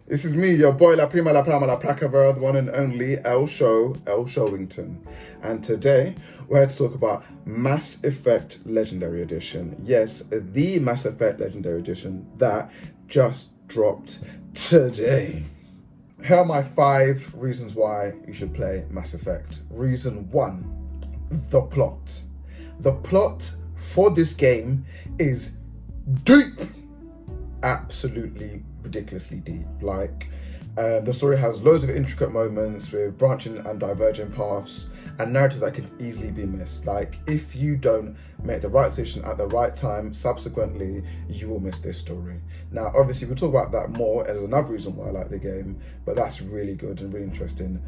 This is me, your boy La Prima La Prama La Placaver, the one and only El Showington. And today, we're here to talk about Mass Effect Legendary Edition. Yes, the Mass Effect Legendary Edition that just dropped today. Here are my 5 reasons why you should play Mass Effect. Reason 1, the plot. The plot for this game is deep. Absolutely ridiculously deep. The story has loads of intricate moments with branching and diverging paths and narratives that can easily be missed. If you don't make the right decision at the right time, subsequently, you will miss this story. Now, obviously, we'll talk about that more as another reason why I like the game, but that's really good and really interesting.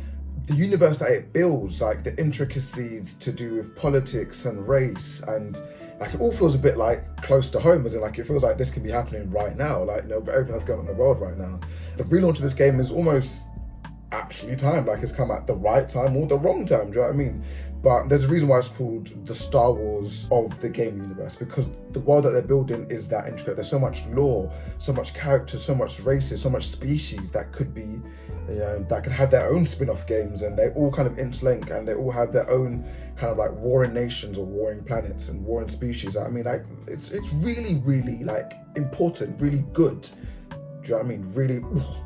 The universe that it builds, the intricacies to do with politics and race, and it all feels a bit close to home, as in it feels like this can be happening right now, everything that's going on in the world right now. The relaunch of this game is almost absolutely timed, it's come at the right time or the wrong time, do you know what I mean? But there's a reason why it's called the Star Wars of the game universe, because the world that they're building is that intricate. There's so much lore, so much character, so much races, so much species that could be, that could have their own spin-off games, and they all kind of interlink, and they all have their own kind of warring nations or warring planets and warring species. It's really, really important, really good. Do you know what I mean? Really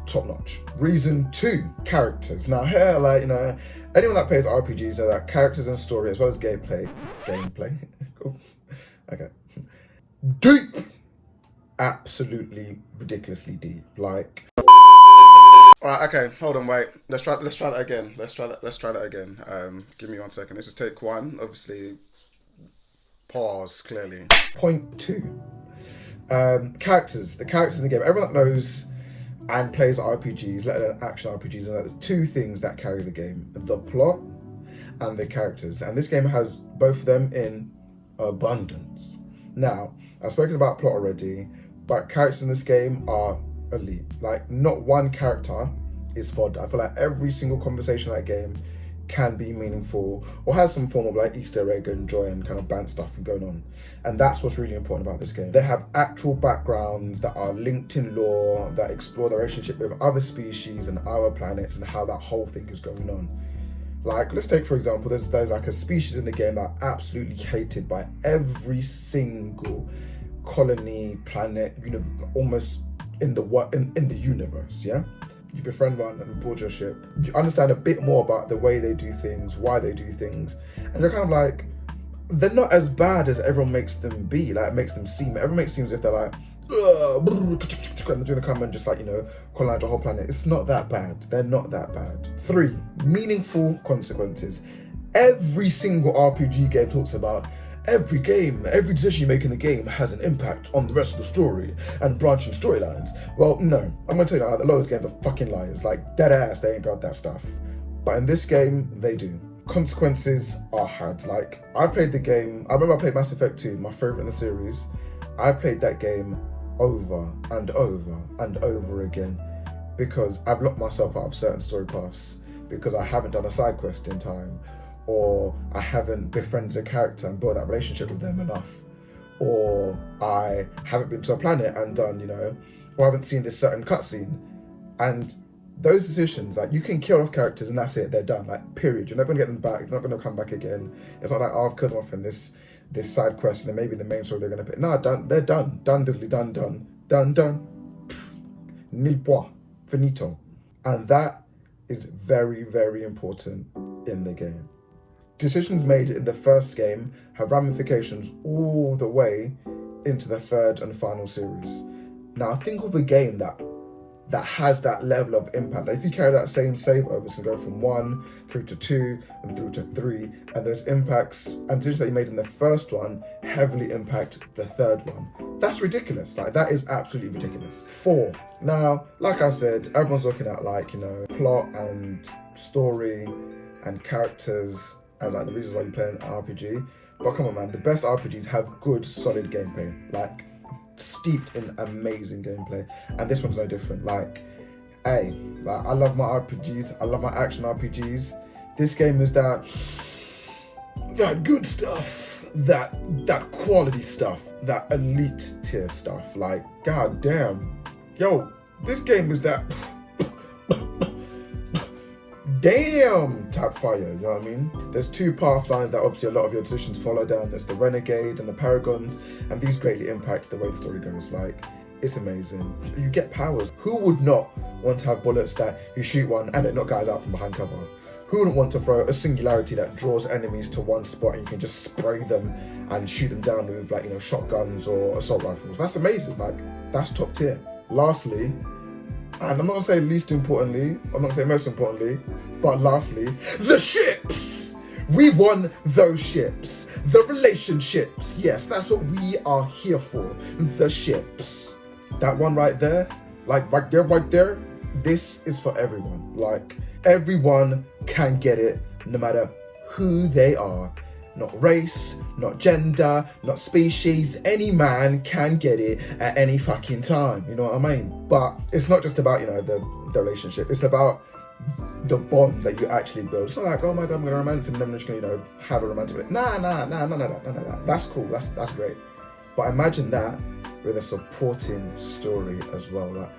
top notch. Reason 2, characters. Now here, anyone that plays RPGs know that characters and story as well as gameplay. Cool. Okay. Deep. Absolutely ridiculously deep. Alright, okay, hold on, wait. Let's try that again. Let's try that again. Give me 1 second. This is take 1. Obviously, pause clearly. Point 2. Characters. The characters in the game. Everyone that knows and plays RPGs, let alone action RPGs, and the 2 things that carry the game: the plot and the characters. And this game has both of them in abundance. Now, I've spoken about plot already, but characters in this game are elite. Not one character is fodder. I feel like every single conversation in that game can be meaningful or has some form of Easter egg and joy and kind of band stuff going on. And that's what's really important about this game. They have actual backgrounds that are linked in lore, that explore the relationship with other species and other planets and how that whole thing is going on. Let's take, for example, there's a species in the game that are absolutely hated by every single colony, planet, almost in the universe, yeah? You befriend one and board your ship. You understand a bit more about the way they do things, why they do things, and you're kind of they're not as bad as everyone makes them be, makes them seem. Everyone makes it seem as if they're and they're gonna come and just colonize the whole planet. It's not that bad. They're not that bad. 3, meaningful consequences. Every single RPG game talks about every decision you make in the game has an impact on the rest of the story and branching storylines. Well, no, I'm gonna tell you now, a lot of those games are fucking liars. Dead ass, they ain't got that stuff. But in this game, they do. Consequences are had. I played the game, I remember I played Mass Effect 2, my favorite in the series. I played that game over and over and over again because I've locked myself out of certain story paths because I haven't done a side quest in time, or I haven't befriended a character and built that relationship with them enough, or I haven't been to a planet and done, or I haven't seen this certain cutscene. And those decisions, you can kill off characters and that's it, they're done, period. You're never gonna get them back, they're not gonna come back again. It's not I've killed them off in this side quest and then maybe the main story they're gonna pick. No, done, they're done. Done, diddly, done. Nil point. Finito. And that is very, very important in the game. Decisions made in the first game have ramifications all the way into the 3rd and final series. Now think of a game that has that level of impact. If you carry that same save over, it's going to go from 1 through to 2 and through to 3, and those impacts and decisions that you made in the first one heavily impact the 3rd one. That's ridiculous. That is absolutely ridiculous. 4. Now, like I said, everyone's looking at plot and story and characters as the reasons why you play an RPG. But come on, man, the best RPGs have good, solid gameplay. Steeped in amazing gameplay. And this one's no different. I love my RPGs. I love my action RPGs. This game is that good stuff. That quality stuff. That elite tier stuff. God damn. Yo, this game is that damn type fire, you know what I mean? There's two path lines that obviously a lot of your decisions follow down. There's the Renegade and the Paragons, and these greatly impact the way the story goes. Like, it's amazing. You get powers. Who would not want to have bullets that you shoot one and they knock guys out from behind cover? Who wouldn't want to throw a singularity that draws enemies to one spot and you can just spray them and shoot them down with, like, you know, shotguns or assault rifles? That's amazing. Like, that's top tier. Lastly, and I'm not gonna say least importantly, I'm not gonna say most importantly, but lastly, the ships! We won those ships. The relationships. Yes, that's what we are here for. The ships. That one right there, like right there, this is for everyone. Like, everyone can get it, no matter who they are. Not race, not gender, not species. Any man can get it at any fucking time. You know what I mean? But it's not just about, you know, the relationship. It's about the bond that you actually build. It's not like, oh my God, I'm gonna romance him and then I'm just gonna, you know, have a romantic. Nah. That's cool. That's great. But imagine that with a supporting story as well. Like,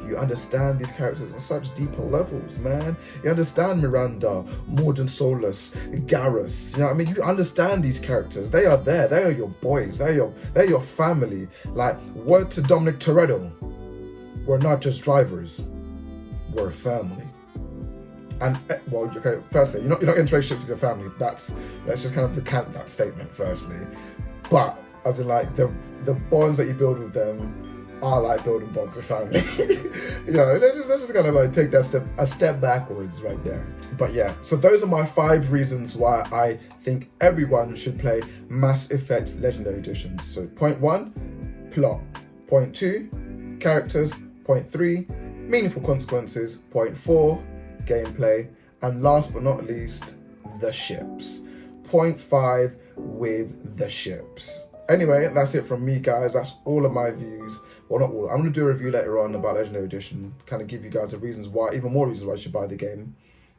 you understand these characters on such deeper levels, man. You understand Miranda, Mordin Solus, Garrus. You know what I mean? You understand these characters. They are there. They are your boys. They're your family. Like, word to Dominic Toretto, we're not just drivers. We're a family. And well, okay. Firstly, you're not in relationships with your family. Let's just kind of recant that statement. Firstly, but as in, like, the bonds that you build with them are like building bonds with family. You know, let's just kind of like take that a step backwards right there. But yeah, so those are my 5 reasons why I think everyone should play Mass Effect Legendary Edition. So point 1, plot. Point 2, characters. Point 3, meaningful consequences. Point 4, gameplay. And last but not least, the ships. Point 5, with the ships. Anyway, that's it from me, guys. That's all of my views. Well, not all. I'm going to do a review later on about Legendary Edition, kind of give you guys the reasons why, even more reasons why you should buy the game.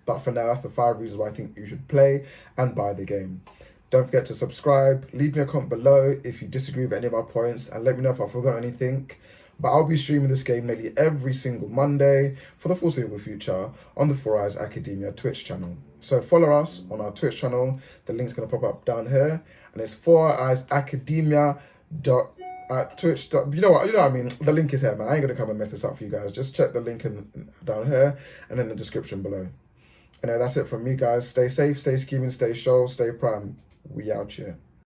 But for now, that's the 5 reasons why I think you should play and buy the game. Don't forget to subscribe. Leave me a comment below if you disagree with any of my points, and let me know if I forgot anything. But I'll be streaming this game nearly every single Monday for the foreseeable future on the 4 Eyes Academia Twitch channel. So follow us on our Twitch channel. The link's going to pop up down here. And it's 4 Eyes Academia Twitch. You know what I mean? The link is here, man. I ain't going to come and mess this up for you guys. Just check the link down here and in the description below. Anyway, that's it from me, guys. Stay safe, stay scheming, stay show, stay prime. We out here.